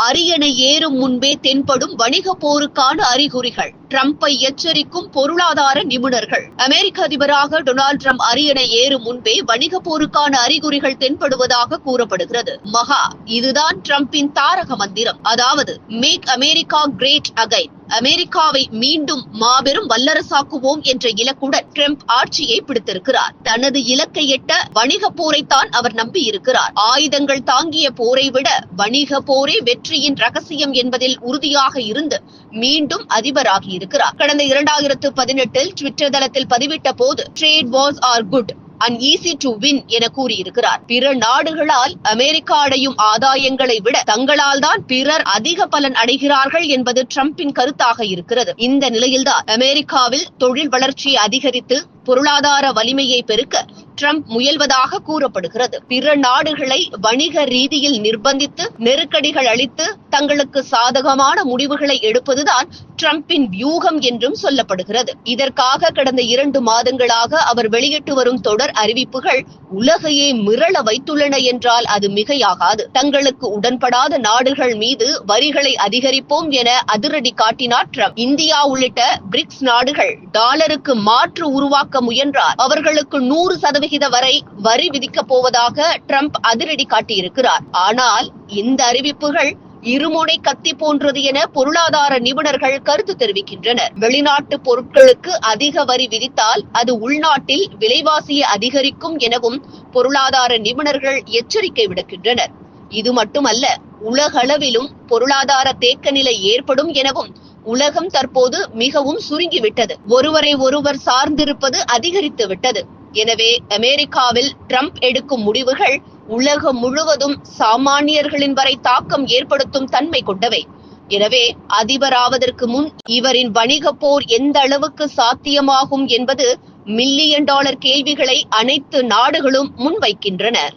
அரியணை ஏறும் முன்பே தென்படும் வணிக போருக்கான அறிகுறிகள். டிரம்பை எச்சரிக்கும் பொருளாதார நிபுணர்கள். அமெரிக்க அதிபராக டொனால்டு டிரம்ப் அரியணை ஏறும் முன்பே வணிக போருக்கான அறிகுறிகள் தென்படுவதாக கூறப்படுகிறது. இதுதான் டிரம்பின் தாரக மந்திரம். அதாவது மேக் அமெரிக்கா கிரேட் அகைன், அமெரிக்காவை மீண்டும் மாபெரும் வல்லரசாக்குவோம் என்ற இலக்குடன் டிரம்ப் ஆட்சியை பிடித்திருக்கிறார். தனது இலக்கை எட்ட வணிக போரைத்தான் அவர் நம்பியிருக்கிறார். ஆயுதங்கள் தாங்கிய போரை விட வணிக போரே வெற்றியின் ரகசியம் என்பதில் உறுதியாக இருந்து மீண்டும் அதிபராகி இருக்கிறார். கடந்த 2018 ட்விட்டர் தளத்தில் பதிவிட்ட போது trade Wars are good and easy to win என கூறியிருக்கிறார். பிற நாடுகளால் அமெரிக்கா அடையும் ஆதாயங்களை விட தங்களால் தான் பிறர் அதிக பலன் அடைகிறார்கள் என்பது டிரம்பின் கருத்தாக இருக்கிறது. இந்த நிலையில்தான் அமெரிக்காவில் தொழில் வளர்ச்சியை அதிகரித்து பொருளாதார வலிமையை பெருக்க டிரம்ப் முயல்வதாக கூறப்படுகிறது. பிற நாடுகளை வணிக ரீதியில் நிர்பந்தித்து நெருக்கடிகள் அளித்து தங்களுக்கு சாதகமான முடிவுகளை எடுப்பதுதான் டிரம்பின் வியூகம் என்றும் சொல்லப்படுகிறது. இதற்காக கடந்த 2 மாதங்களாக அவர் வெளியிட்டு வரும் தொடர் அறிவிப்புகள் உலகையே மிரள வைத்துள்ளன என்றால் அது மிகையாகாது. தங்களுக்கு உடன்படாத நாடுகள் மீது வரிகளை அதிகரிப்போம் என அதிரடி காட்டினார் டிரம்ப். இந்தியா உள்ளிட்ட பிரிக்ஸ் நாடுகள் டாலருக்கு மாற்று உருவாக்க முயன்றால் அவர்களுக்கு 100% வரை வரி விதிக்கப் போவதாக டிரம்ப் அதிரடி காட்டியிருக்கிறார். ஆனால் இந்த அறிவிப்புகள் இருமுனை கத்தி போன்றது என பொருளாதார நிபுணர்கள் கருத்து தெரிவிக்கின்றனர். வெளிநாட்டு பொருட்களுக்கு அதிக வரி விதித்தால் அது உள்நாட்டில் விலைவாசியை அதிகரிக்கும் எனவும் பொருளாதார நிபுணர்கள் எச்சரிக்கை விடுக்கின்றனர். இது மட்டுமல்ல, உலகளவிலும் பொருளாதார தேக்க நிலை ஏற்படும் எனவும் உலகம் தற்போது மிகவும் சுருங்கிவிட்டது. ஒருவரை ஒருவர் சார்ந்திருப்பது அதிகரித்து விட்டது. எனவே அமெரிக்காவில் டிரம்ப் எடுக்கும் முடிவுகள் உலகம் முழுவதும் சாமானியர்களின் வரை தாக்கம் ஏற்படுத்தும் தன்மை கொண்டவை. எனவே அதிபராவதற்கு முன் இவரின் வணிக போர் எந்த அளவுக்கு சாத்தியமாகும் என்பது $1 மில்லியன் கேள்விகளை அனைத்து நாடுகளும் முன்வைக்கின்றனர்.